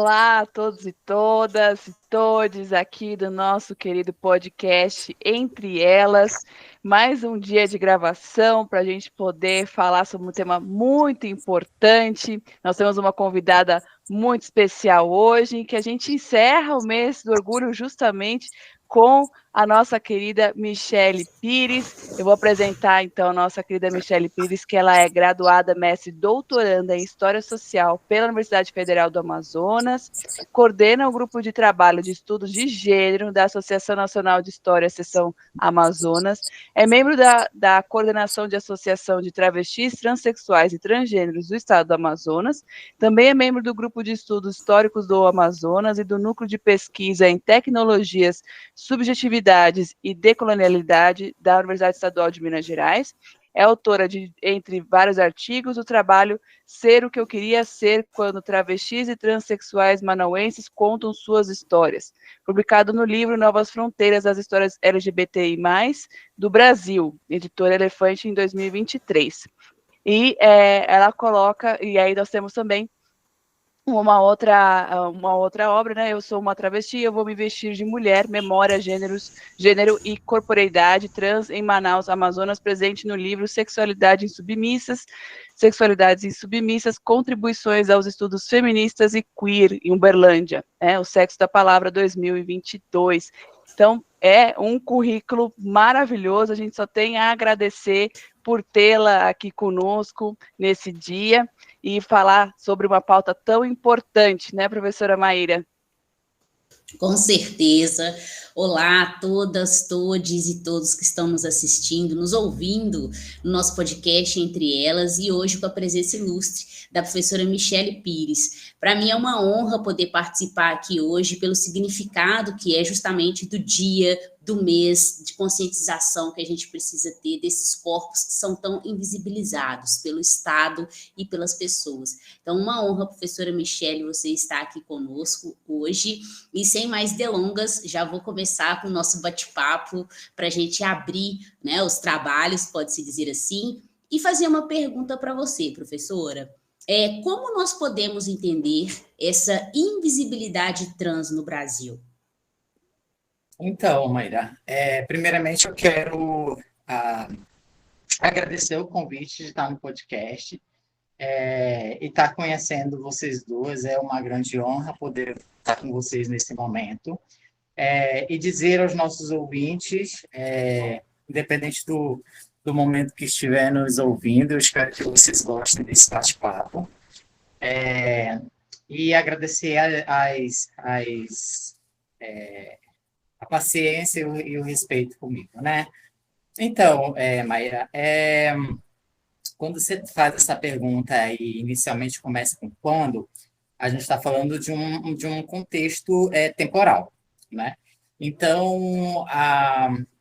Olá a todos e todas, e todes aqui do nosso querido podcast Entre Elas. Mais um dia de gravação para a gente poder falar sobre um tema muito importante. Nós temos uma convidada muito especial hoje, que a gente encerra o mês do orgulho justamente com a nossa querida Michele Pires. Eu vou apresentar, então, a nossa querida Michele Pires, que ela é graduada, mestre e doutoranda em História Social pela Universidade Federal do Amazonas, coordena o grupo de trabalho de estudos de gênero da Associação Nacional de História, Seção Amazonas, é membro da coordenação de associação de travestis, transexuais e transgêneros do Estado do Amazonas, também é membro do grupo de estudos históricos do Amazonas e do núcleo de pesquisa em tecnologias, subjetividades e decolonialidade da Universidade Estadual de Minas Gerais. É autora de, entre vários artigos, do trabalho Ser o que eu queria ser quando travestis e transexuais manauenses contam suas histórias, publicado no livro Novas Fronteiras das Histórias LGBTI+, do Brasil, editora Elefante, em 2023. E ela coloca, e aí nós temos também uma outra obra, né? Eu sou uma travesti, eu vou me vestir de mulher, memória, gênero e corporeidade trans em Manaus, Amazonas, presente no livro Sexualidades Insubmissas, Contribuições aos Estudos Feministas e Queer em Uberlândia, O Sexo da Palavra 2022. Então, é um currículo maravilhoso, a gente só tem a agradecer por tê-la aqui conosco nesse dia e falar sobre uma pauta tão importante, né, professora Maíra? Com certeza. Olá a todas, todes e todos que estão nos assistindo, nos ouvindo no nosso podcast Entre Elas, e hoje com a presença ilustre da professora Michele Pires. Para mim é uma honra poder participar aqui hoje pelo significado que é justamente do dia, do mês de conscientização que a gente precisa ter desses corpos que são tão invisibilizados pelo Estado e pelas pessoas. Então, uma honra, professora Michele, você estar aqui conosco hoje. E sem mais delongas, já vou começar com o nosso bate-papo para a gente abrir, né, os trabalhos, pode-se dizer assim, e fazer uma pergunta para você, professora. Como nós podemos entender essa invisibilidade trans no Brasil? Então, Mayra, primeiramente eu quero agradecer o convite de estar no podcast e estar conhecendo vocês duas. É uma grande honra poder estar com vocês nesse momento. E dizer aos nossos ouvintes, independente do momento que estiver nos ouvindo, eu espero que vocês gostem desse bate-papo. E agradecer a paciência e o respeito comigo, né? Então, Mayra, quando você faz essa pergunta e inicialmente começa com quando, a gente está falando de um contexto temporal, né? Então,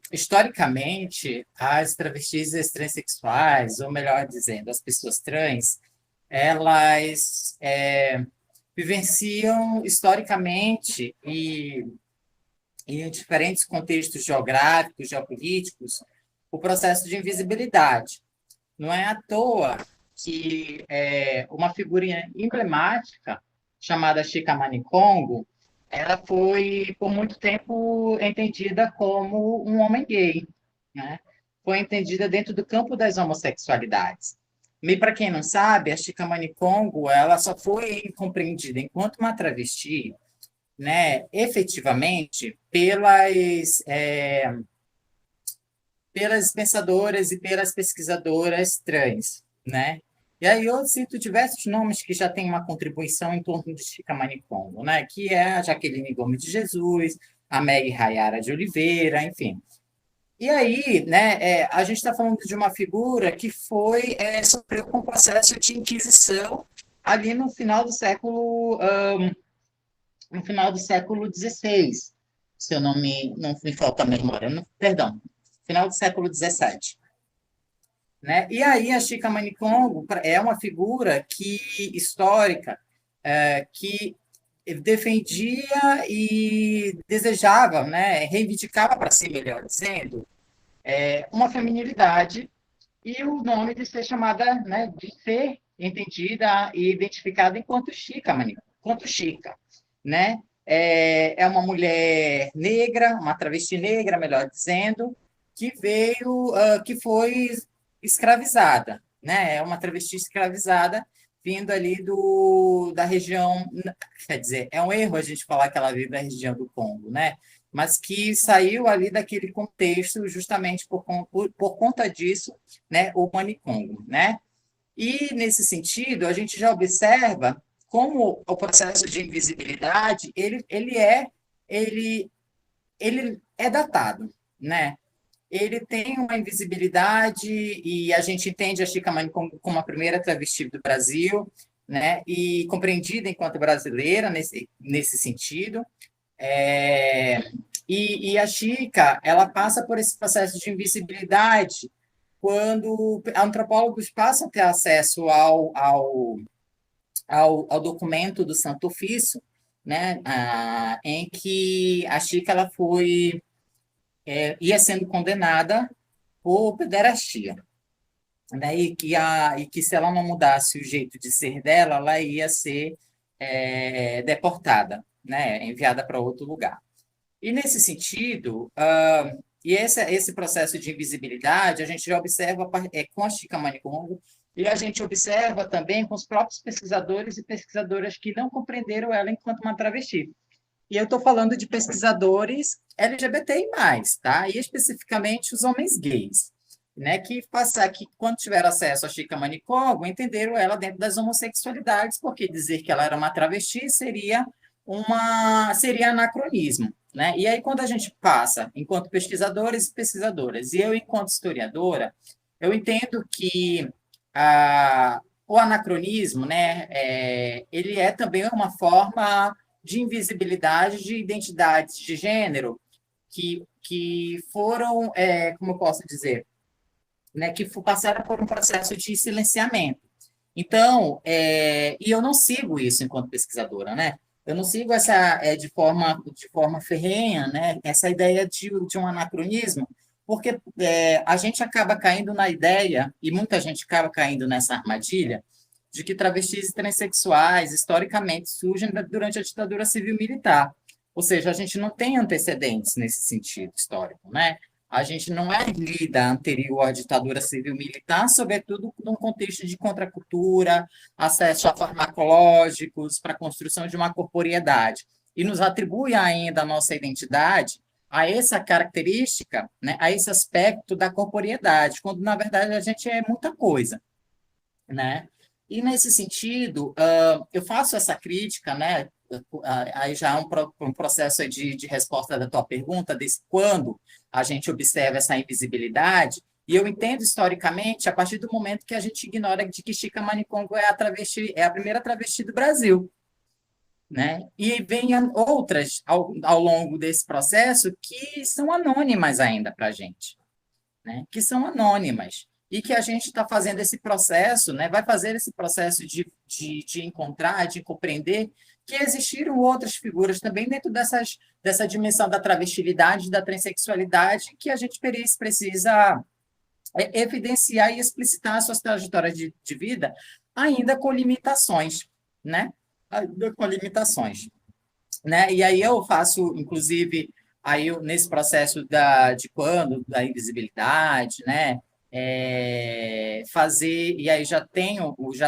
historicamente, as travestis e as transexuais, ou melhor dizendo, as pessoas trans, elas vivenciam historicamente e em diferentes contextos geográficos, geopolíticos, o processo de invisibilidade. Não é à toa que uma figurinha emblemática chamada Chica Manicongo, ela foi por muito tempo entendida como um homem gay, né? Foi entendida dentro do campo das homossexualidades. E para quem não sabe, a Chica Manicongo, ela só foi compreendida enquanto uma travesti, né, efetivamente pelas pensadoras e pelas pesquisadoras trans, né? E aí eu cito diversos nomes que já têm uma contribuição em torno de Chica Manicongo, né? Que é a Jaqueline Gomes de Jesus, a Meg Rayara de Oliveira, enfim. E aí, né, a gente está falando de uma figura que sofreu com um processo de inquisição ali no final do século XVI, se eu não me falta a memória, não, perdão, final do século XVII. Né? E aí a Chica Manicongo é uma figura histórica que defendia e desejava, né, reivindicava para si, melhor dizendo, uma feminilidade e o nome de ser chamada, né, de ser entendida e identificada enquanto Chica Manicongo. quanto Chica, né? É uma mulher negra, uma travesti negra, melhor dizendo, que veio, que foi escravizada, né? É uma travesti escravizada vindo ali da região, quer dizer, é um erro a gente falar que ela veio da região do Congo, né? Mas que saiu ali daquele contexto justamente por conta disso, né? O Manicongo, né? E, nesse sentido, a gente já observa como o processo de invisibilidade, ele é datado, né? Ele tem uma invisibilidade e a gente entende a Chica Mani como a primeira travesti do Brasil, né? E compreendida enquanto brasileira nesse sentido. É, e a Chica, ela passa por esse processo de invisibilidade quando antropólogos passam a ter acesso ao documento do Santo Ofício, né, em que a Chica ela ia sendo condenada por pederastia, né, e que se ela não mudasse o jeito de ser dela, ela ia ser deportada, né, enviada para outro lugar. E nesse sentido, esse processo de invisibilidade a gente já observa com a Chica Manicongo e a gente observa também com os próprios pesquisadores e pesquisadoras que não compreenderam ela enquanto uma travesti. E eu estou falando de pesquisadores LGBTI+, tá? E especificamente os homens gays, né? Que quando tiveram acesso a Chica Manicongo, entenderam ela dentro das homossexualidades, porque dizer que ela era uma travesti seria anacronismo, né? E aí, quando a gente passa, enquanto pesquisadores e pesquisadoras, e eu, enquanto historiadora, eu entendo que o anacronismo, né, ele é também uma forma de invisibilidade de identidades de gênero que foram, como eu posso dizer, né, que passaram por um processo de silenciamento. Então, e eu não sigo isso enquanto pesquisadora, né? Eu não sigo essa de forma ferrenha, né? Essa ideia de um anacronismo, porque a gente acaba caindo na ideia, e muita gente acaba caindo nessa armadilha, de que travestis e transexuais, historicamente, surgem durante a ditadura civil-militar. Ou seja, a gente não tem antecedentes nesse sentido histórico, né? A gente não é lida anterior à ditadura civil-militar, sobretudo num contexto de contracultura, acesso a farmacológicos, para a construção de uma corporeidade. E nos atribui ainda a nossa identidade a essa característica, né, a esse aspecto da corporeidade, quando, na verdade, a gente é muita coisa, né? E, nesse sentido, eu faço essa crítica, né? Aí já é um processo de resposta da tua pergunta, desde quando a gente observa essa invisibilidade, e eu entendo historicamente a partir do momento que a gente ignora de que Chica Manicongo é a primeira travesti do Brasil, né? E vem outras ao longo desse processo que são anônimas ainda para a gente, né? Que são anônimas. E que a gente está fazendo esse processo, né? Vai fazer esse processo de encontrar, de compreender que existiram outras figuras também dentro dessa dimensão da travestilidade, da transexualidade, que a gente precisa evidenciar e explicitar suas trajetórias de vida, ainda com limitações, né? Ainda com limitações, né? E aí eu faço, inclusive, nesse processo da invisibilidade, né? E aí já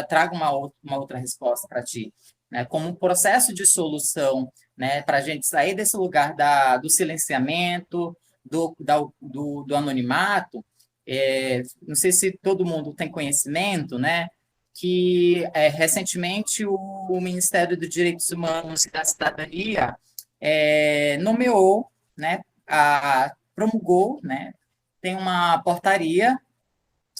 trago uma outra resposta para ti, né? Como um processo de solução, né? Para a gente sair desse lugar do silenciamento, do anonimato. Não sei se todo mundo tem conhecimento, né? Que recentemente o Ministério dos Direitos Humanos e da Cidadania nomeou, né? Promulgou, né? Tem uma portaria,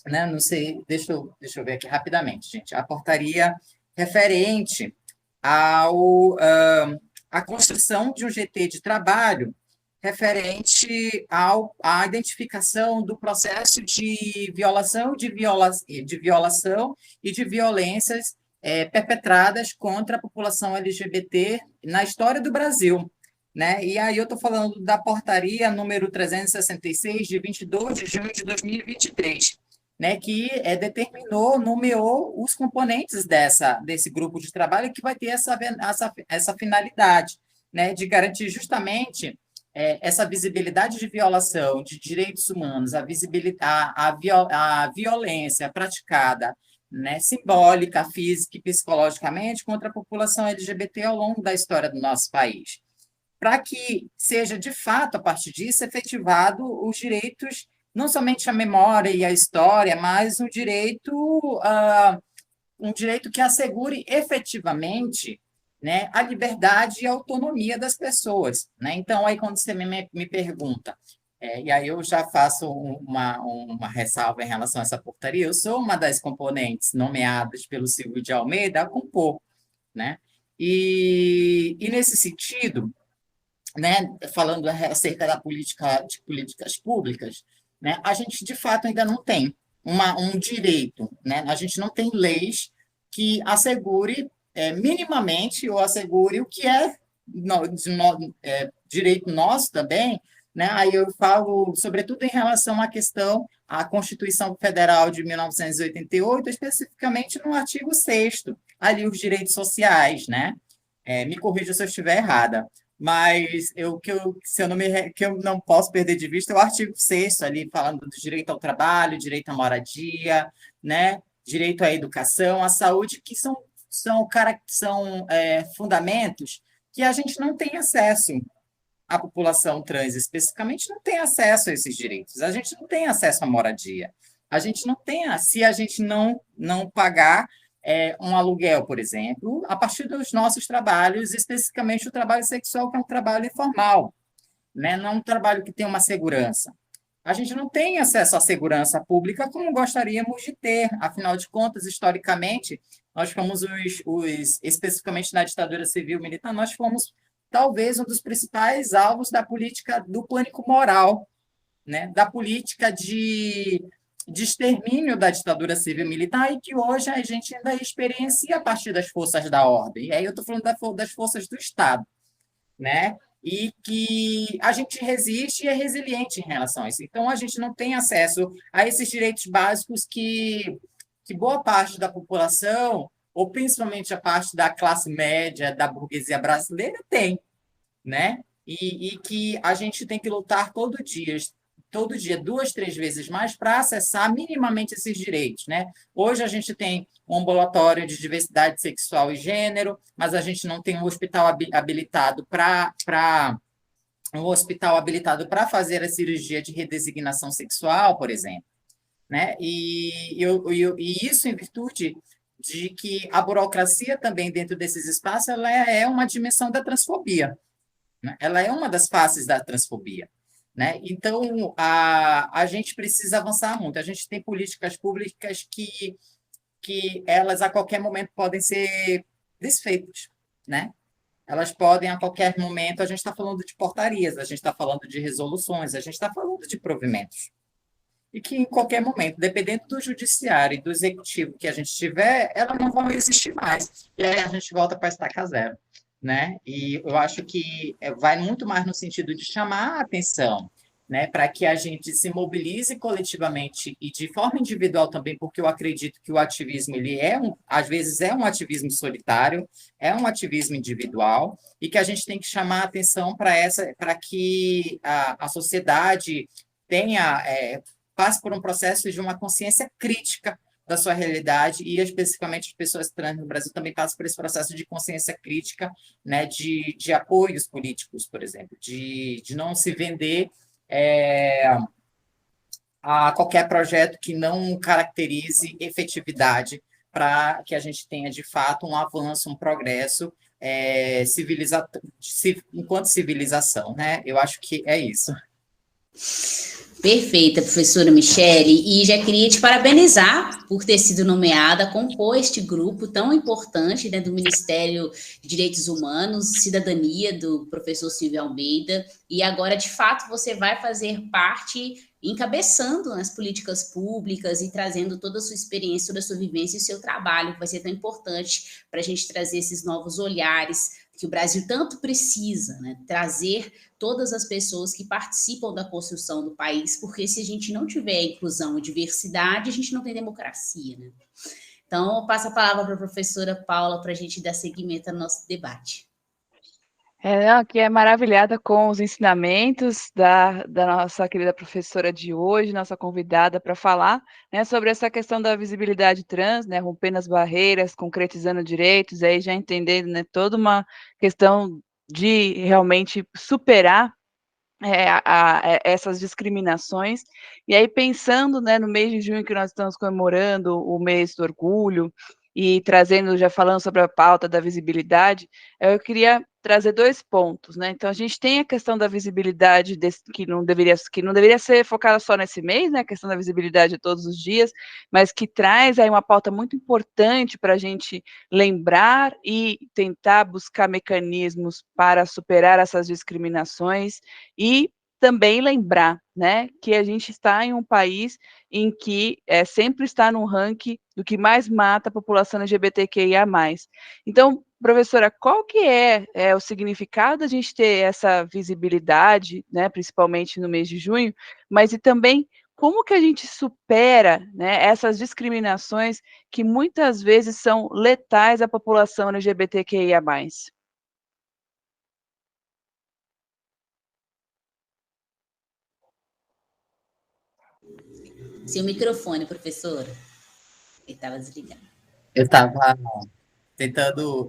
né? Não sei, deixa eu ver aqui rapidamente, gente. A portaria referente à construção de um GT de trabalho referente à identificação do processo de violação e de violências perpetradas contra a população LGBT na história do Brasil, né? E aí eu estou falando da portaria número 366, de 22 de junho de 2023. né, que nomeou os componentes desse grupo de trabalho que vai ter essa finalidade, né, de garantir justamente essa visibilidade de violação de direitos humanos, a violência praticada, né, simbólica, física e psicologicamente contra a população LGBT ao longo da história do nosso país, para que seja, de fato, a partir disso, efetivado os direitos, não somente a memória e a história, mas um direito que assegure efetivamente, né, a liberdade e a autonomia das pessoas. Né? Então, aí quando você me pergunta, e aí eu já faço uma ressalva em relação a essa portaria, eu sou uma das componentes nomeadas pelo Silvio de Almeida a compor. Né? E nesse sentido, né, falando acerca de políticas públicas, né, a gente, de fato, ainda não tem um direito, né? A gente não tem leis que assegure minimamente ou assegure o que direito nosso também, né? Aí eu falo, sobretudo, em relação à Constituição Federal de 1988, especificamente no artigo 6º, ali os direitos sociais, né? Me corrija se eu estiver errada, mas que eu não posso perder de vista é o artigo 6º, ali falando do direito ao trabalho, direito à moradia, né? Direito à educação, à saúde, que são fundamentos que a gente não tem acesso. A população trans, especificamente, não tem acesso a esses direitos. A gente não tem acesso à moradia. A gente não tem, se a gente não pagar um aluguel, por exemplo, a partir dos nossos trabalhos, especificamente o trabalho sexual, que é um trabalho informal, né? Não é um trabalho que tem uma segurança. A gente não tem acesso à segurança pública como gostaríamos de ter. Afinal de contas, historicamente, nós fomos especificamente na ditadura civil-militar, nós fomos talvez um dos principais alvos da política do pânico moral, né? Da política de extermínio da ditadura civil-militar e que hoje a gente ainda experiencia a partir das forças da ordem. E aí eu estou falando das forças do Estado, né? E que a gente resiste e é resiliente em relação a isso. Então, a gente não tem acesso a esses direitos básicos que boa parte da população, ou principalmente a parte da classe média, da burguesia brasileira, tem, né? E que a gente tem que lutar todo dia, 2, 3 vezes mais, para acessar minimamente esses direitos, né? Hoje a gente tem um ambulatório de diversidade sexual e gênero, mas a gente não tem um hospital habilitado para fazer a cirurgia de redesignação sexual, por exemplo, né? E isso em virtude de que a burocracia também dentro desses espaços ela é uma dimensão da transfobia, né? Ela é uma das faces da transfobia. Né? Então, a gente precisa avançar muito. A gente tem políticas públicas que elas, a qualquer momento, podem ser desfeitas. Né? Elas podem, a qualquer momento, a gente está falando de portarias, a gente está falando de resoluções, a gente está falando de provimentos. E que, em qualquer momento, dependendo do judiciário e do executivo que a gente tiver, elas não vão existir mais. E aí a gente volta para a estaca zero. Né? E eu acho que vai muito mais no sentido de chamar a atenção, né, para que a gente se mobilize coletivamente e de forma individual também, porque eu acredito que o ativismo ele às vezes é um ativismo solitário, é um ativismo individual, e que a gente tem que chamar a atenção para que a sociedade passe por um processo de uma consciência crítica da sua realidade e, especificamente, as pessoas trans no Brasil também passam por esse processo de consciência crítica, né, de apoios políticos, por exemplo, de não se vender a qualquer projeto que não caracterize efetividade para que a gente tenha, de fato, um avanço, um progresso enquanto civilização. Né? Eu acho que é isso. Perfeita, professora Michele, e já queria te parabenizar por ter sido nomeada a compor este grupo tão importante, né, do Ministério de Direitos Humanos, Cidadania, do professor Silvio Almeida, e agora, de fato, você vai fazer parte, encabeçando as políticas públicas e trazendo toda a sua experiência, toda a sua vivência e o seu trabalho, que vai ser tão importante para a gente trazer esses novos olhares que o Brasil tanto precisa, né? Trazer todas as pessoas que participam da construção do país, porque se a gente não tiver inclusão e diversidade, a gente não tem democracia, né? Então, eu passo a palavra para a professora Paula para a gente dar seguimento ao nosso debate. Aqui é maravilhada com os ensinamentos da nossa querida professora de hoje, nossa convidada para falar, né, sobre essa questão da visibilidade trans, né, rompendo as barreiras, concretizando direitos, aí já entendendo, né, toda uma questão de realmente superar essas discriminações. E aí, pensando, né, no mês de junho que nós estamos comemorando o mês do orgulho e trazendo, já falando sobre a pauta da visibilidade, eu queria trazer 2 pontos, né. Então a gente tem a questão da visibilidade que não deveria ser focada só nesse mês, né, a questão da visibilidade de todos os dias, mas que traz aí uma pauta muito importante para a gente lembrar e tentar buscar mecanismos para superar essas discriminações e também lembrar, né, que a gente está em um país em que sempre está no ranking do que mais mata a população LGBTQIA+. Então, professora, qual que é o significado da gente ter essa visibilidade, né, principalmente no mês de junho, mas e também como que a gente supera, né, essas discriminações que muitas vezes são letais à população LGBTQIA+. Seu microfone, professora. Ele estava desligado. Eu estava tentando,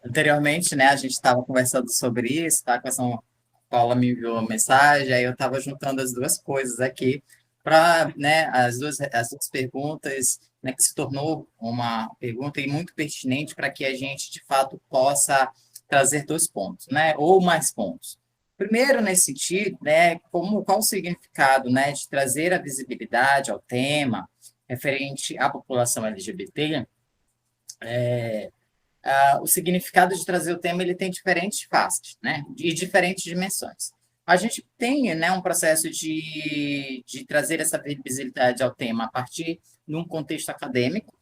anteriormente, né, a gente estava conversando sobre isso, tá? A Paula me enviou uma mensagem, aí eu estava juntando as duas coisas aqui para, né, as duas perguntas, né, que se tornou uma pergunta e muito pertinente para que a gente, de fato, possa trazer 2 pontos, né, ou mais pontos. Primeiro, nesse sentido, né, qual o significado, né, de trazer a visibilidade ao tema referente à população LGBT. O significado de trazer o tema ele tem diferentes faces, né, e diferentes dimensões. A gente tem, né, um processo de trazer essa visibilidade ao tema a partir de um contexto acadêmico,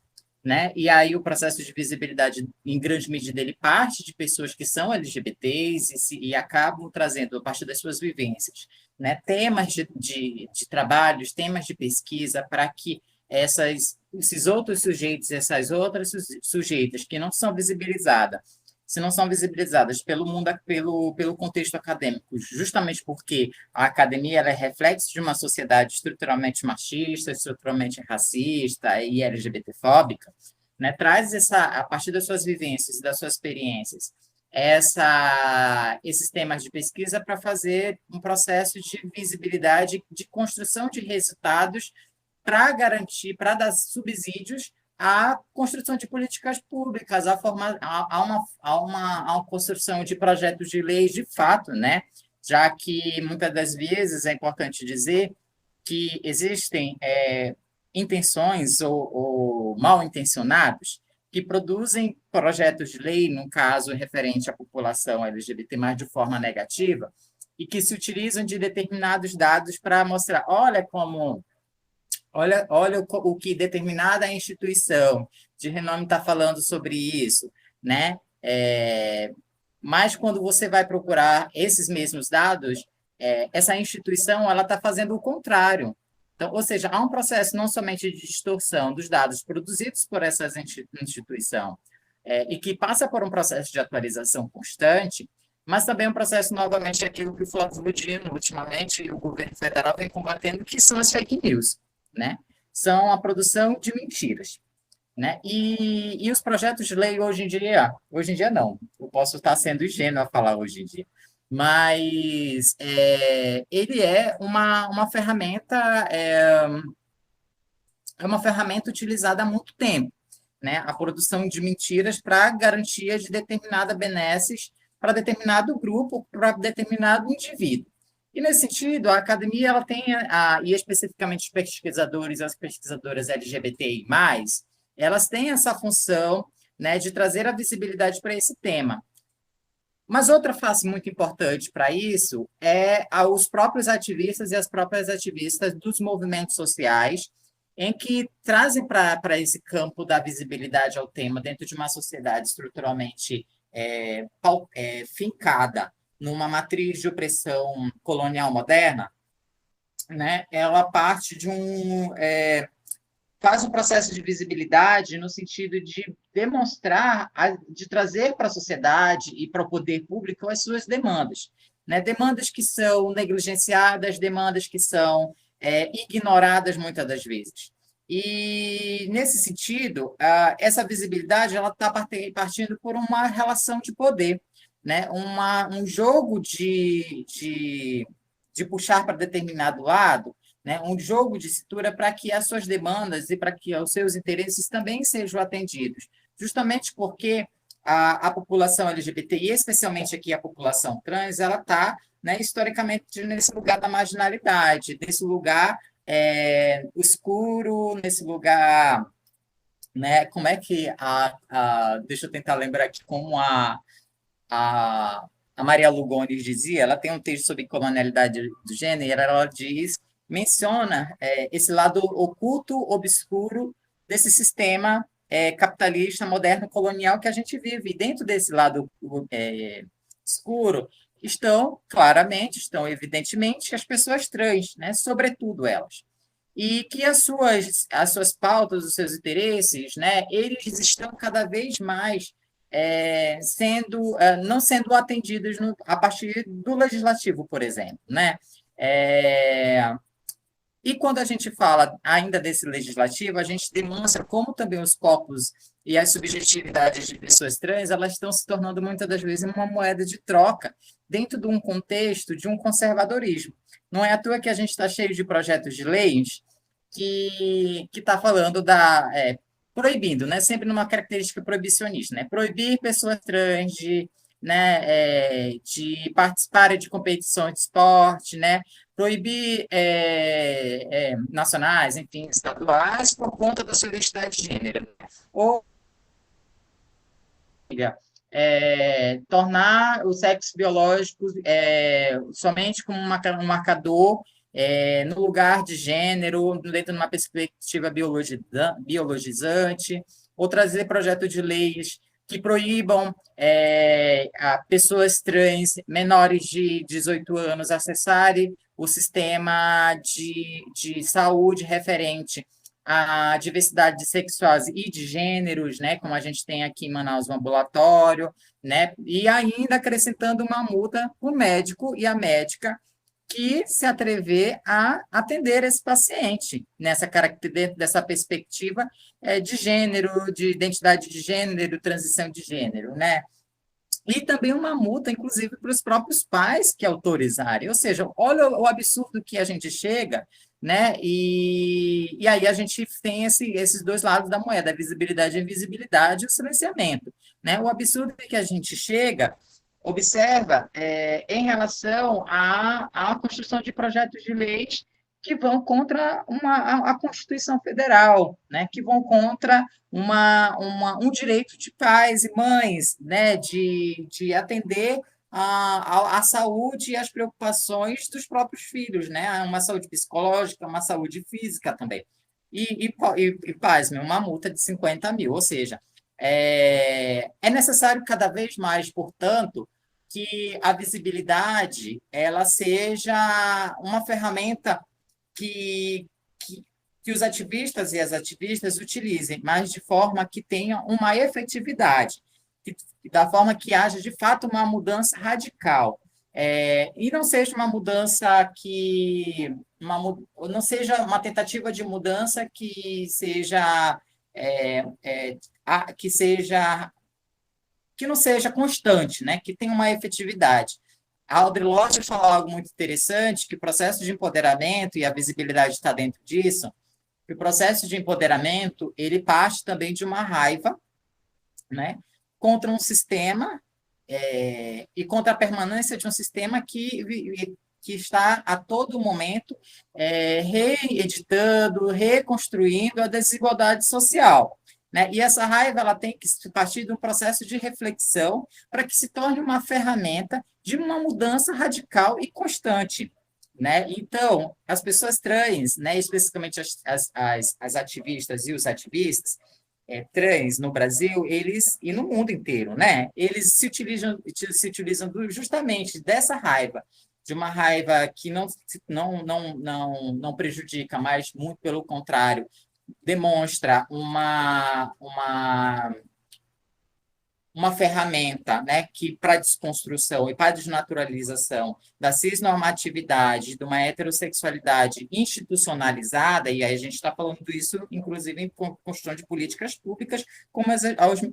né, e aí o processo de visibilidade, em grande medida, ele parte de pessoas que são LGBTs e acabam trazendo, a partir das suas vivências, né, temas de trabalhos, temas de pesquisa, para que esses outros sujeitos, essas outras sujeitas que não são visibilizadas, se não são visibilizadas pelo mundo, pelo contexto acadêmico, justamente porque a academia ela é reflexo de uma sociedade estruturalmente machista, estruturalmente racista e LGBTfóbica, né? Traz a partir das suas vivências e das suas experiências, esses temas de pesquisa para fazer um processo de visibilidade, de construção de resultados para garantir, para dar subsídios à construção de políticas públicas, a uma construção de projetos de leis de fato, né? Já que muitas das vezes é importante dizer que existem intenções ou mal intencionados que produzem projetos de lei, no caso referente à população LGBT+, de forma negativa, e que se utilizam de determinados dados para mostrar, olha o que determinada instituição de renome está falando sobre isso, né? Mas quando você vai procurar esses mesmos dados, essa instituição ela está fazendo o contrário. Então, ou seja, há um processo não somente de distorção dos dados produzidos por essa instituição, e que passa por um processo de atualização constante, mas também um processo, novamente, aquilo que o Flávio Dino, ultimamente, e o governo federal vem combatendo, que são as fake news, né? São a produção de mentiras, né? E os projetos de lei hoje em dia não, eu posso estar sendo ingênuo a falar hoje em dia, mas ele é uma ferramenta, uma ferramenta utilizada há muito tempo, né? A produção de mentiras para garantia de determinada benesses para determinado grupo, para determinado indivíduo. E, nesse sentido, a academia ela tem, e especificamente os pesquisadores e as pesquisadoras LGBTI+, elas têm essa função, né, de trazer a visibilidade para esse tema. Mas outra face muito importante para isso é os próprios ativistas e as próprias ativistas dos movimentos sociais, em que trazem para esse campo da visibilidade ao tema dentro de uma sociedade estruturalmente fincada numa matriz de opressão colonial moderna, né, ela parte de faz um processo de visibilidade no sentido de demonstrar, de trazer para a sociedade e para o poder público as suas demandas, né? Demandas que são negligenciadas, demandas que são ignoradas muitas das vezes. E, nesse sentido, essa visibilidade ela está partindo por uma relação de poder, né? Um jogo de puxar para determinado lado, né? Um jogo de cintura para que as suas demandas e para que os seus interesses também sejam atendidos, justamente porque a população LGBTI, especialmente aqui a população trans, ela está, né, historicamente nesse lugar da marginalidade, nesse lugar escuro, nesse lugar, né? Como é que deixa eu tentar lembrar aqui como a Maria Lugones dizia, ela tem um texto sobre colonialidade do gênero, ela menciona esse lado oculto, obscuro desse sistema capitalista, moderno, colonial que a gente vive. E dentro desse lado escuro estão evidentemente, as pessoas trans, né? Sobretudo elas. E que as suas pautas, os seus interesses, né? Eles estão cada vez mais não sendo atendidos a partir do legislativo, por exemplo, né? E quando a gente fala ainda desse legislativo, a gente demonstra como também os corpos e as subjetividades de pessoas trans elas estão se tornando muitas das vezes uma moeda de troca dentro de um contexto de um conservadorismo. Não é à toa que a gente está cheio de projetos de leis que está falando proibindo, né? Sempre numa característica proibicionista, né? Proibir pessoas trans de participarem de competições de esporte, né? Proibir nacionais, enfim, estaduais, por conta da sua identidade de gênero. Ou tornar o sexo biológico somente como um marcador no lugar de gênero, dentro de uma perspectiva biologizante, ou trazer projeto de leis que proíbam a pessoas trans menores de 18 anos acessarem o sistema de saúde referente à diversidade sexual e de gêneros, né, como a gente tem aqui em Manaus, um ambulatório, né, e ainda acrescentando uma multa para o médico e a médica que se atrever a atender esse paciente dentro dessa perspectiva de gênero, de identidade de gênero, transição de gênero, né? E também uma multa, inclusive, para os próprios pais que autorizarem. Ou seja, olha o absurdo que a gente chega, né? E aí a gente tem esses dois lados da moeda, a visibilidade e a invisibilidade e o silenciamento, né? O absurdo que a gente chega observa em relação à construção de projetos de leis que vão contra a Constituição Federal, né, que vão contra um direito de pais e mães, né, de atender a saúde e as preocupações dos próprios filhos, né, uma saúde psicológica, uma saúde física também. E pasme, uma multa de 50 mil, ou seja, é necessário cada vez mais, portanto, que a visibilidade ela seja uma ferramenta que os ativistas e as ativistas utilizem, mas de forma que tenha uma efetividade, da forma que haja, de fato, uma mudança radical. E não seja uma mudança não seja uma tentativa de mudança que não seja constante, né? Que tenha uma efetividade. A Audre Lorde falou algo muito interessante, que o processo de empoderamento, e a visibilidade está dentro disso, que o processo de empoderamento, ele parte também de uma raiva, né? Contra um sistema e contra a permanência de um sistema que está a todo momento reeditando, reconstruindo a desigualdade social. Né? E essa raiva ela tem que partir de um processo de reflexão para que se torne uma ferramenta de uma mudança radical e constante. Né? Então, as pessoas trans, né, especificamente as ativistas e os ativistas, trans no Brasil, eles e no mundo inteiro, né? Eles se utilizam justamente dessa raiva, de uma raiva que não prejudica, mas muito pelo contrário, demonstra uma ferramenta, né, que para desconstrução e para desnaturalização da cisnormatividade, de uma heterossexualidade institucionalizada, e aí a gente está falando isso, inclusive, em construção de políticas públicas, como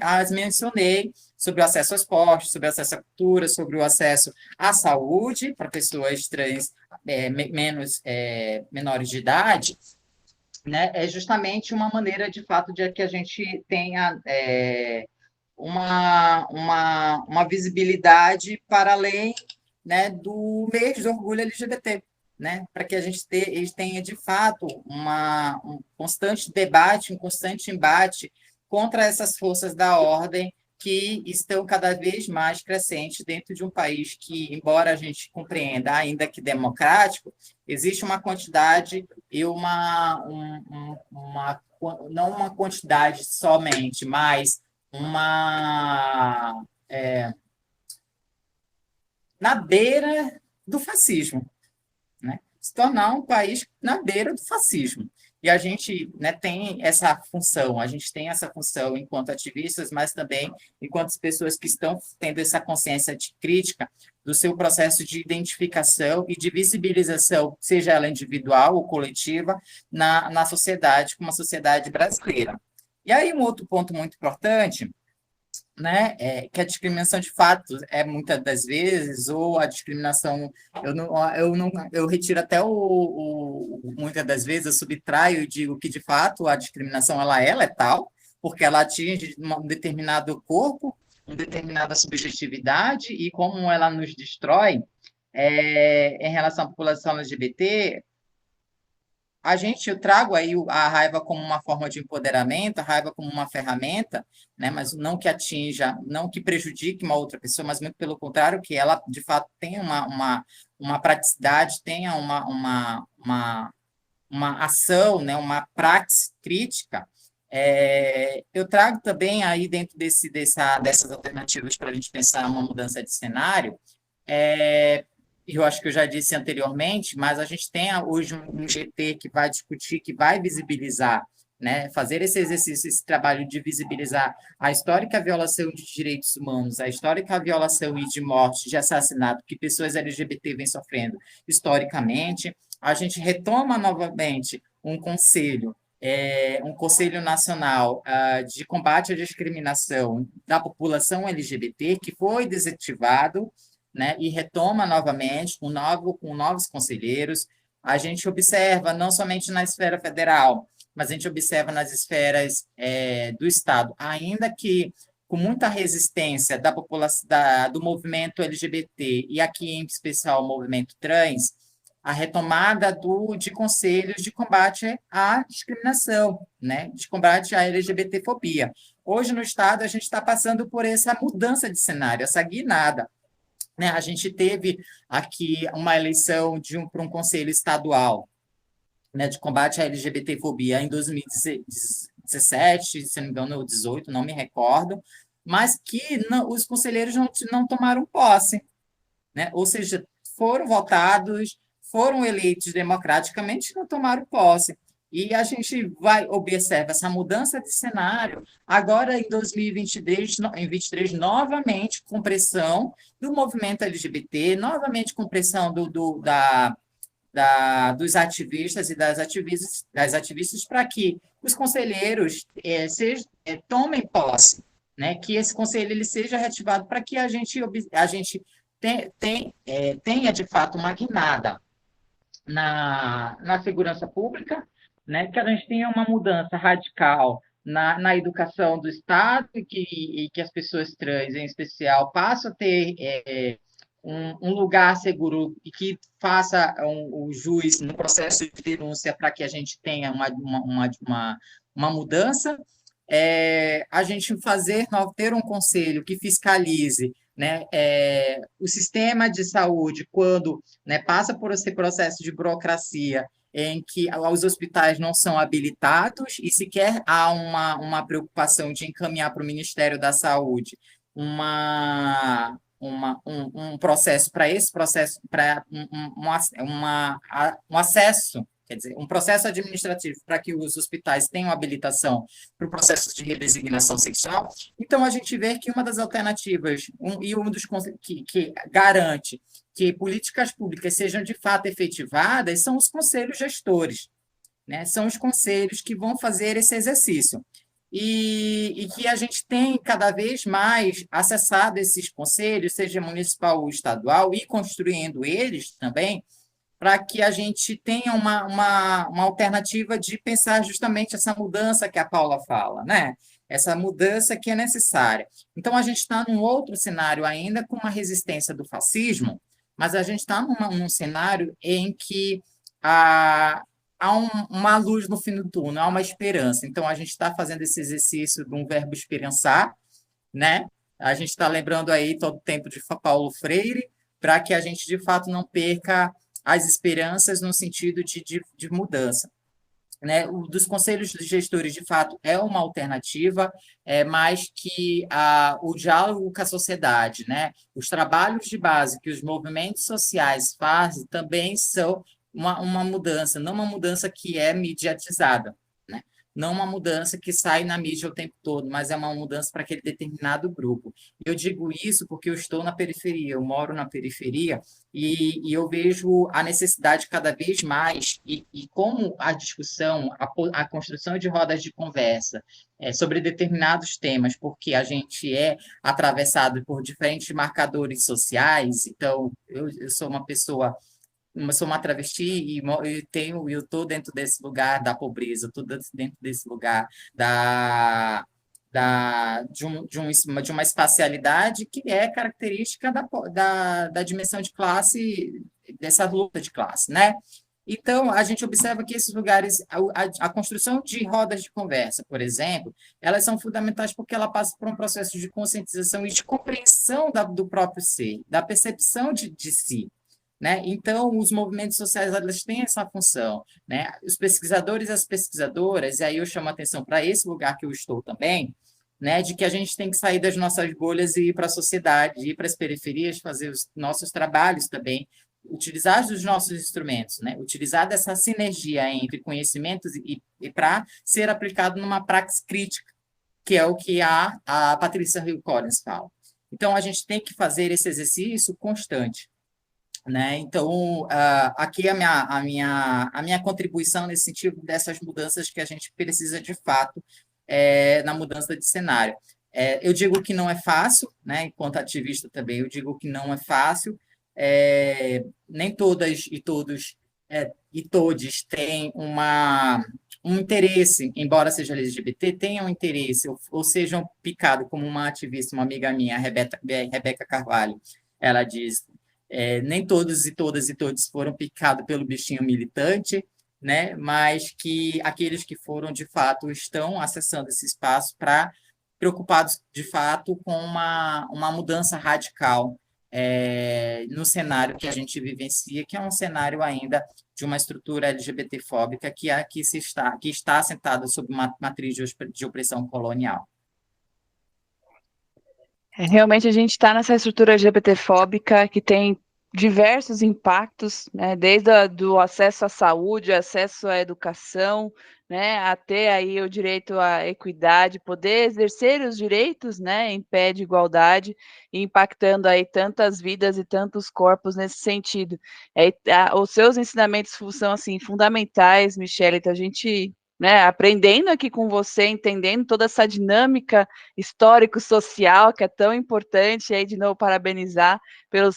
as mencionei, sobre o acesso ao esporte, sobre o acesso à cultura, sobre o acesso à saúde para pessoas trans menores de idade, né, é justamente uma maneira, de fato, de que a gente tenha uma visibilidade para além, né, do mês de orgulho LGBT, né, para que a gente tenha, de fato, um constante debate, um constante embate contra essas forças da ordem que estão cada vez mais crescentes dentro de um país que, embora a gente compreenda, ainda que democrático, existe uma quantidade e não uma quantidade somente, mas na beira do fascismo, né? Se tornar um país na beira do fascismo. E a gente, né, tem essa função enquanto ativistas, mas também enquanto pessoas que estão tendo essa consciência de crítica do seu processo de identificação e de visibilização, seja ela individual ou coletiva, na sociedade, como a sociedade brasileira. E aí um outro ponto muito importante, né, que a discriminação de fato é muitas das vezes, ou a discriminação, eu retiro até muitas das vezes, eu subtraio e digo que de fato a discriminação ela é letal, porque ela atinge um determinado corpo, uma determinada subjetividade, e como ela nos destrói em relação à população LGBT, eu trago aí a raiva como uma forma de empoderamento, a raiva como uma ferramenta, né, mas não que atinja, não que prejudique uma outra pessoa, mas muito pelo contrário, que ela, de fato, tenha uma praticidade, tenha uma ação, né, uma praxis crítica. Eu trago também aí dentro dessas alternativas para a gente pensar uma mudança de cenário, eu acho que eu já disse anteriormente, mas a gente tem hoje um GT que vai discutir, que vai visibilizar, né, fazer esse exercício, esse trabalho de visibilizar a histórica violação de direitos humanos, a histórica violação e de morte, de assassinato que pessoas LGBT vêm sofrendo historicamente. A gente retoma novamente um conselho nacional de combate à discriminação da população LGBT, que foi desativado, né, e retoma novamente com novos conselheiros. A gente observa, não somente na esfera federal, mas a gente observa nas esferas do Estado, ainda que com muita resistência da população, do movimento LGBT, e aqui em especial o movimento trans, a retomada de conselhos de combate à discriminação, né, de combate à LGBTfobia. Hoje, no Estado, a gente está passando por essa mudança de cenário, essa guinada, né? A gente teve aqui uma eleição para um conselho estadual, né, de combate à LGBTfobia em 2017, se não me engano, ou 2018, não me recordo, mas que os conselheiros não tomaram posse, né? Ou seja, foram votados, foram eleitos democraticamente e não tomaram posse. E a gente observa essa mudança de cenário agora em 2023, novamente com pressão do movimento LGBT, novamente com pressão dos ativistas e das ativistas para que os conselheiros tomem posse, né? Que esse conselho ele seja reativado para que a gente tenha, de fato, uma guinada na segurança pública, né, que a gente tenha uma mudança radical na educação do Estado e que as pessoas trans, em especial, passem a ter um lugar seguro e que faça o juiz no processo de denúncia para que a gente tenha uma mudança. A gente ter um conselho que fiscalize né? O sistema de saúde, quando, né, passa por esse processo de burocracia em que os hospitais não são habilitados e sequer há uma preocupação de encaminhar para o Ministério da Saúde um processo para esse processo, para um acesso, quer dizer, um processo administrativo para que os hospitais tenham habilitação para o processo de redesignação sexual. Então, a gente vê que uma das alternativas, um dos que garante que políticas públicas sejam de fato efetivadas são os conselhos gestores, né? São os conselhos que vão fazer esse exercício. E que a gente tem cada vez mais acessado esses conselhos, seja municipal ou estadual, e construindo eles também, para que a gente tenha uma alternativa de pensar justamente essa mudança que a Paula fala, né? Essa mudança que é necessária. Então, a gente está num outro cenário ainda com uma resistência do fascismo, mas a gente está num cenário em que há uma luz no fim do túnel, há uma esperança. Então, a gente está fazendo esse exercício de um verbo esperançar, né? A gente está lembrando aí todo o tempo de Paulo Freire, para que a gente, de fato, não perca as esperanças no sentido de mudança. Né? O dos conselhos de gestores, de fato, é uma alternativa, mas que o diálogo com a sociedade, né? Os trabalhos de base que os movimentos sociais fazem também são uma mudança, não uma mudança que é mediatizada, né? Não uma mudança que sai na mídia o tempo todo, mas é uma mudança para aquele determinado grupo. Eu digo isso porque eu estou na periferia, eu moro na periferia, e eu vejo a necessidade cada vez mais, e como a discussão, a construção de rodas de conversa sobre determinados temas, porque a gente é atravessado por diferentes marcadores sociais, então eu sou uma pessoa, eu sou uma travesti e eu estou dentro desse lugar da pobreza, estou dentro desse lugar de uma espacialidade que é característica da dimensão de classe, dessa luta de classe, né? Então, a gente observa que esses lugares, a construção de rodas de conversa, por exemplo, elas são fundamentais porque ela passa por um processo de conscientização e de compreensão do próprio ser, da percepção de si. Né? Então, os movimentos sociais elas têm essa função. Né? Os pesquisadores e as pesquisadoras, e aí eu chamo a atenção para esse lugar que eu estou também, né? De que a gente tem que sair das nossas bolhas e ir para a sociedade, ir para as periferias, fazer os nossos trabalhos também, utilizar os nossos instrumentos, né? Utilizar dessa sinergia entre conhecimentos e para ser aplicado numa praxis crítica, que é o que a Patrícia Hill Collins fala. Então, a gente tem que fazer esse exercício constante. Né? Então, aqui a minha contribuição nesse sentido dessas mudanças que a gente precisa de fato na mudança de cenário. Eu digo que não é fácil, né? Enquanto ativista também, eu digo que não é fácil, nem todas e todos e todes têm um interesse, embora seja LGBT, tenham interesse ou sejam picados como uma ativista, uma amiga minha, a Rebeca Carvalho, ela diz, nem todos e todas e todos foram picados pelo bichinho militante, né? Mas que aqueles que foram, de fato, estão acessando esse espaço preocupados, de fato, com uma mudança radical no cenário que a gente vivencia, que é um cenário ainda de uma estrutura LGBT-fóbica que está assentada sob uma matriz de opressão colonial. Realmente a gente está nessa estrutura LGBTfóbica que tem diversos impactos, né, desde do acesso à saúde, acesso à educação, né, até aí o direito à equidade, poder exercer os direitos, né, em pé de igualdade, impactando aí tantas vidas e tantos corpos nesse sentido. Os seus ensinamentos são assim fundamentais, Michele, então a gente, né, aprendendo aqui com você, entendendo toda essa dinâmica histórico-social que é tão importante, e aí de novo parabenizar pelo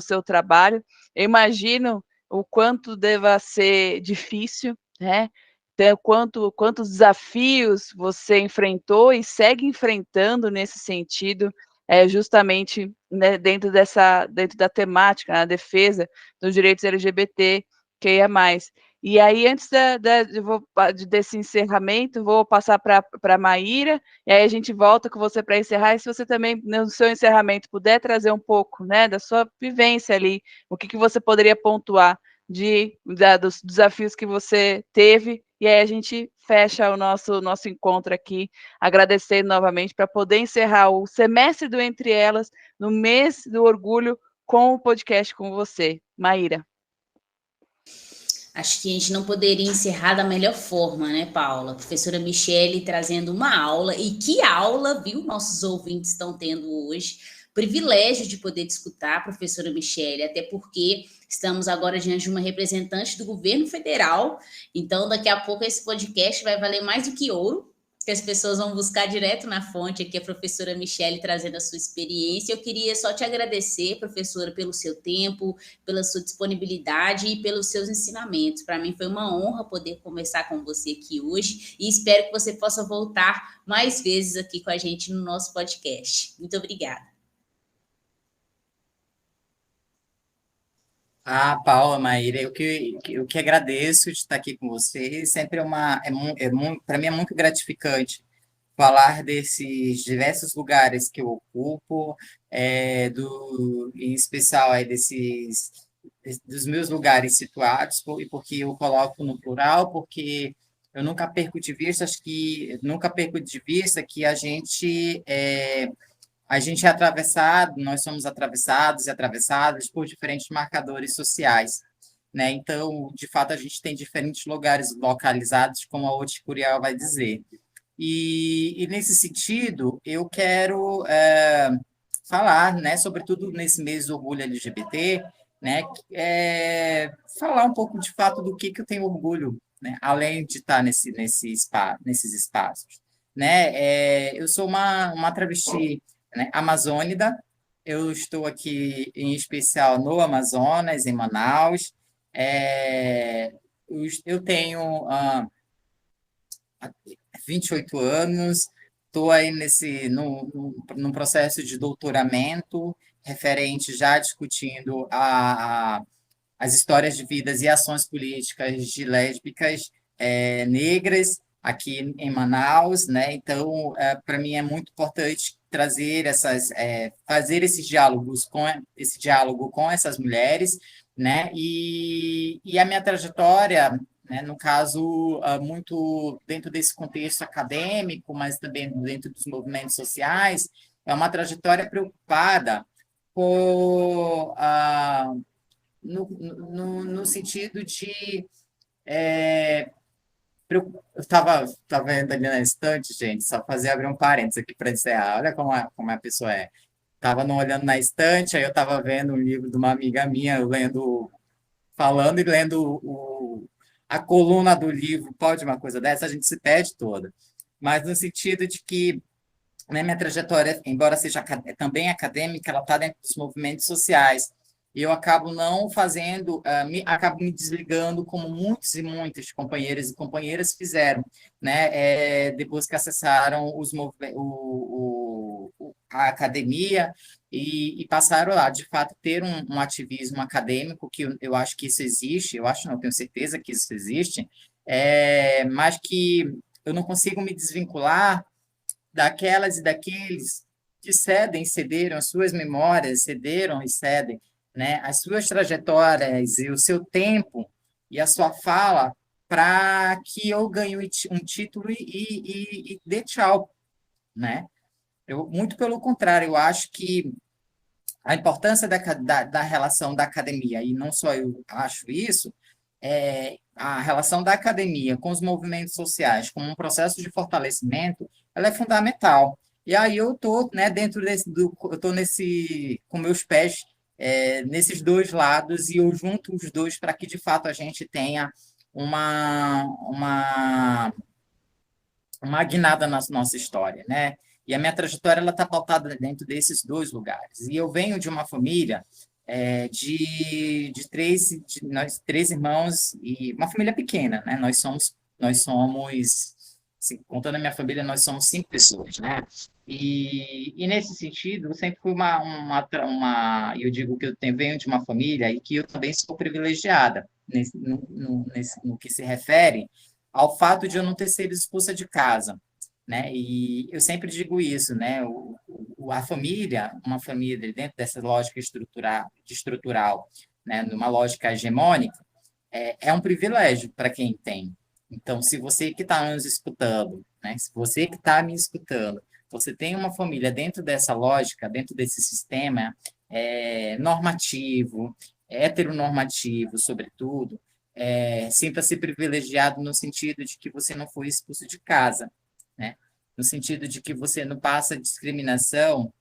seu trabalho. Eu imagino o quanto deva ser difícil, né? Quantos desafios você enfrentou e segue enfrentando nesse sentido, justamente, né, dentro da temática, na defesa dos direitos LGBT, que é mais. E aí, antes desse encerramento, vou passar para a Maíra, e aí a gente volta com você para encerrar, e se você também, no seu encerramento, puder trazer um pouco, né, da sua vivência ali, o que você poderia pontuar dos desafios que você teve, e aí a gente fecha o nosso encontro aqui, agradecendo novamente para poder encerrar o semestre do Entre Elas, no mês do orgulho, com o podcast com você. Maíra. Acho que a gente não poderia encerrar da melhor forma, né, Paula? A professora Michele trazendo uma aula, e que aula, viu, nossos ouvintes estão tendo hoje. Privilégio de poder escutar a professora Michele, até porque estamos agora diante de uma representante do governo federal, então daqui a pouco esse podcast vai valer mais do que ouro, que as pessoas vão buscar direto na fonte aqui, a professora Michele trazendo a sua experiência. Eu queria só te agradecer, professora, pelo seu tempo, pela sua disponibilidade e pelos seus ensinamentos. Para mim foi uma honra poder conversar com você aqui hoje e espero que você possa voltar mais vezes aqui com a gente no nosso podcast. Muito obrigada. Paula, Maíra, eu que agradeço de estar aqui com você. Sempre para mim é muito gratificante falar desses diversos lugares que eu ocupo, em especial dos meus lugares situados, e porque eu coloco no plural, porque eu nunca perco de vista, que a gente é atravessado, nós somos atravessados e atravessadas por diferentes marcadores sociais, né? Então, de fato, a gente tem diferentes lugares localizados, como a Oti Curiel vai dizer. E nesse sentido, eu quero falar, né, sobretudo nesse mês do orgulho LGBT, né, falar um pouco de fato do que eu tenho orgulho, né, além de estar nesses espaços. Né? Eu sou uma travesti, né, amazônida, eu estou aqui em especial no Amazonas, em Manaus. Eu tenho 28 anos, estou aí num processo de doutoramento, referente já discutindo as histórias de vidas e ações políticas de lésbicas negras aqui em Manaus, né? Então, para mim é muito importante trazer fazer esse diálogo com essas mulheres, né? E a minha trajetória, né, no caso, muito dentro desse contexto acadêmico, mas também dentro dos movimentos sociais, é uma trajetória preocupada com, no sentido de. Eu estava vendo ali na estante, gente, só fazer abrir um parênteses aqui para encerrar. Olha como a pessoa é. Estava olhando na estante, aí eu estava vendo um livro de uma amiga minha, falando e lendo a coluna do livro. Pode uma coisa dessa, a gente se perde toda. Mas no sentido de que, né, minha trajetória, embora seja também acadêmica, ela está dentro dos movimentos sociais. E eu acabo não fazendo, acabo me desligando, como muitos e muitas companheiras e companheiras fizeram, né? Depois que acessaram a academia e passaram a, de fato, ter um ativismo acadêmico, que eu acho que isso existe, eu acho, não tenho certeza que isso existe, mas que eu não consigo me desvincular daquelas e daqueles que cederam as suas memórias, cederam e cedem, né, as suas trajetórias e o seu tempo e a sua fala para que eu ganhe um título e dê tchau, né? Muito pelo contrário, eu acho que a importância da relação da academia, e não só eu acho isso, a relação da academia com os movimentos sociais como um processo de fortalecimento, ela é fundamental. E aí eu estou, né, eu estou com meus pés nesses dois lados, e eu junto os dois para que, de fato, a gente tenha uma guinada na nossa história, né? E a minha trajetória ela está pautada dentro desses dois lugares. E eu venho de uma família nós três irmãos, e uma família pequena, né? Nós somos assim, contando a minha família, nós somos 5 pessoas, né? E nesse sentido, eu sempre fui eu digo que venho de uma família e que eu também sou privilegiada, no que se refere ao fato de eu não ter sido expulsa de casa, né? E eu sempre digo isso, né? A família, uma família dentro dessa lógica estrutural, né? Numa lógica hegemônica, é um privilégio para quem tem. Então, se você que está nos escutando, né? Se você que está me escutando, você tem uma família dentro dessa lógica, dentro desse sistema normativo, heteronormativo, sobretudo, sinta-se privilegiado no sentido de que você não foi expulso de casa, né? No sentido de que você não passa discriminação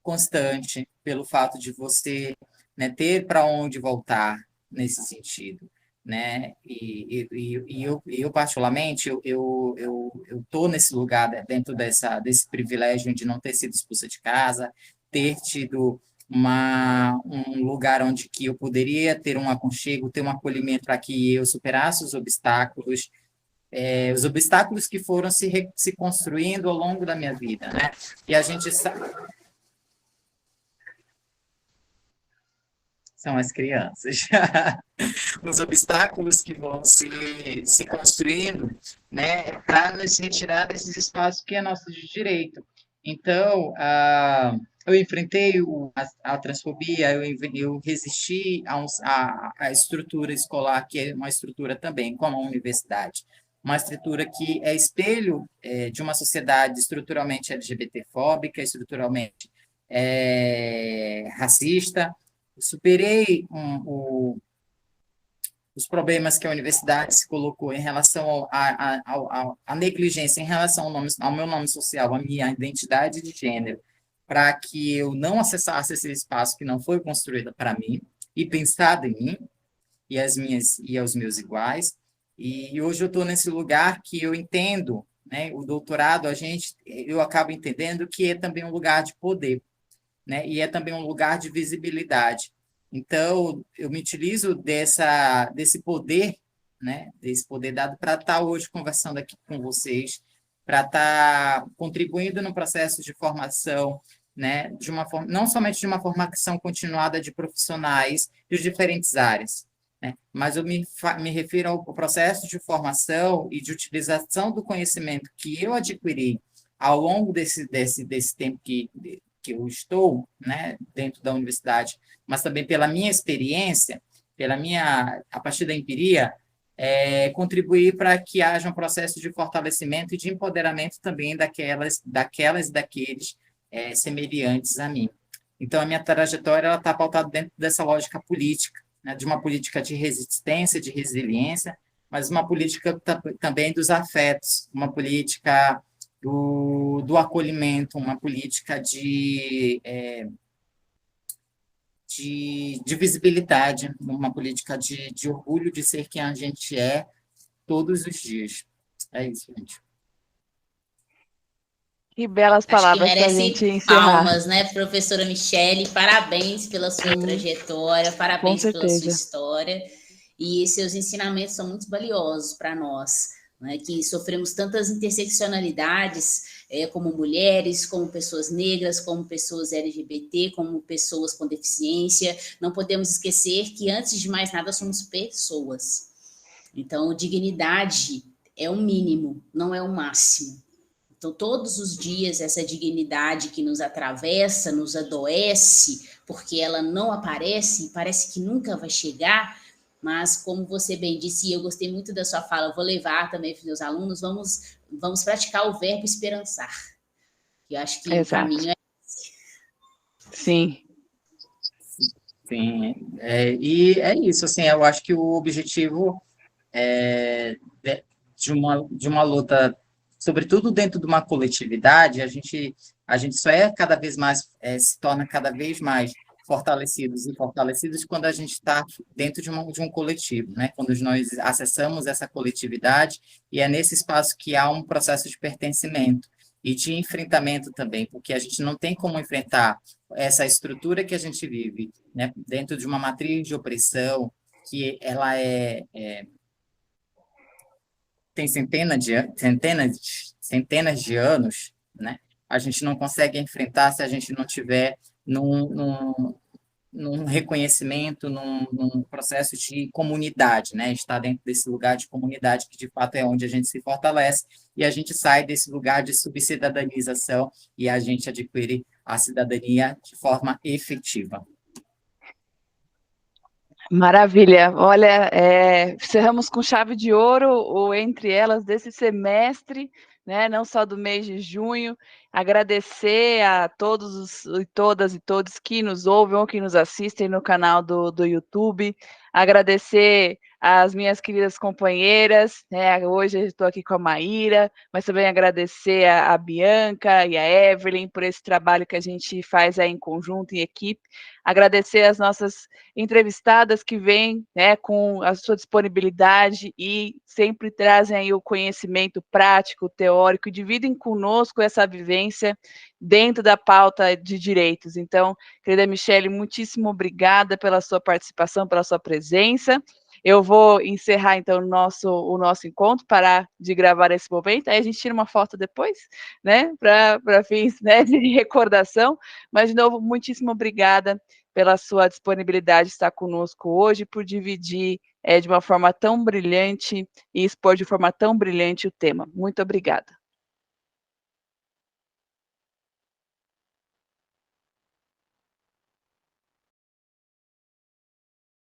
constante pelo fato de você, né, ter para onde voltar nesse sentido, né? Eu particularmente, eu tô nesse lugar dentro desse privilégio de não ter sido expulsa de casa, ter tido um lugar onde que eu poderia ter um aconchego, ter um acolhimento para que eu superasse os obstáculos que foram se construindo ao longo da minha vida, né? E a gente sabe, são as crianças. Os obstáculos que vão se construindo, né, para nos retirar desses espaços que é nosso de direito. Então, eu enfrentei a transfobia, eu resisti à estrutura escolar, que é uma estrutura também, como a universidade, uma estrutura que é espelho de uma sociedade estruturalmente LGBTfóbica, estruturalmente racista. Superei os problemas que a universidade se colocou em relação à negligência, em relação ao meu nome social, à minha identidade de gênero, para que eu não acessasse esse espaço que não foi construído para mim e pensado em mim e aos meus iguais. E hoje eu estou nesse lugar que eu entendo, né, o doutorado, eu acabo entendendo que é também um lugar de poder, né? E é também um lugar de visibilidade. Então, eu me utilizo desse poder, né? Desse poder dado para estar hoje conversando aqui com vocês, para estar contribuindo no processo de formação, né? Não somente de uma formação continuada de profissionais de diferentes áreas, né? Mas eu me refiro ao processo de formação e de utilização do conhecimento que eu adquiri ao longo desse tempo que eu estou, né, dentro da universidade, mas também pela minha experiência, a partir da empiria, contribuir para que haja um processo de fortalecimento e de empoderamento também daquelas e daqueles semelhantes a mim. Então, a minha trajetória está pautada dentro dessa lógica política, né, de uma política de resistência, de resiliência, mas uma política também dos afetos, uma política do acolhimento, uma política de visibilidade, uma política de orgulho de ser quem a gente é todos os dias. É isso, gente. Que belas Acho que palavras para a merece gente encerrar. palmas, né, professora Michele? Parabéns pela sua trajetória, parabéns pela sua história. E seus ensinamentos são muito valiosos para nós, né, que sofremos tantas interseccionalidades, como mulheres, como pessoas negras, como pessoas LGBT, como pessoas com deficiência. Não podemos esquecer que, antes de mais nada, somos pessoas. Então, dignidade é o mínimo, não é o máximo. Então, todos os dias, essa dignidade que nos atravessa, nos adoece, porque ela não aparece, parece que nunca vai chegar, mas, como você bem disse, e eu gostei muito da sua fala, vou levar também para os meus alunos, vamos praticar o verbo esperançar. Eu acho que o caminho é esse. Sim. Sim, e é isso, assim, eu acho que o objetivo de uma luta, sobretudo dentro de uma coletividade, a gente só cada vez mais, se torna cada vez mais fortalecidos e fortalecidos quando a gente está dentro de um coletivo, né? Quando nós acessamos essa coletividade, e é nesse espaço que há um processo de pertencimento e de enfrentamento também, porque a gente não tem como enfrentar essa estrutura que a gente vive, né? Dentro de uma matriz de opressão, que ela tem centenas de anos, né? A gente não consegue enfrentar se a gente não tiver num reconhecimento, num processo de comunidade, né? Estar dentro desse lugar de comunidade, que de fato é onde a gente se fortalece, e a gente sai desse lugar de subcidadanização e a gente adquire a cidadania de forma efetiva. Maravilha. Olha, encerramos com chave de ouro o Entre Elas desse semestre, né? Não só do mês de junho. Agradecer a todos e todas e todos que nos ouvem ou que nos assistem no canal do YouTube. Agradecer às minhas queridas companheiras, né? Hoje eu estou aqui com a Maíra, mas também agradecer a Bianca e a Evelyn por esse trabalho que a gente faz aí em conjunto, em equipe. Agradecer as nossas entrevistadas que vêm, né, com a sua disponibilidade e sempre trazem aí o conhecimento prático, teórico, e dividem conosco essa vivência dentro da pauta de direitos. Então, querida Michele, muitíssimo obrigada pela sua participação, pela sua presença. Eu vou encerrar, então, o nosso encontro, parar de gravar esse momento, aí a gente tira uma foto depois, né, para fins, né, de recordação, mas, de novo, muitíssimo obrigada pela sua disponibilidade de estar conosco hoje, por dividir de uma forma tão brilhante e expor de forma tão brilhante o tema. Muito obrigada.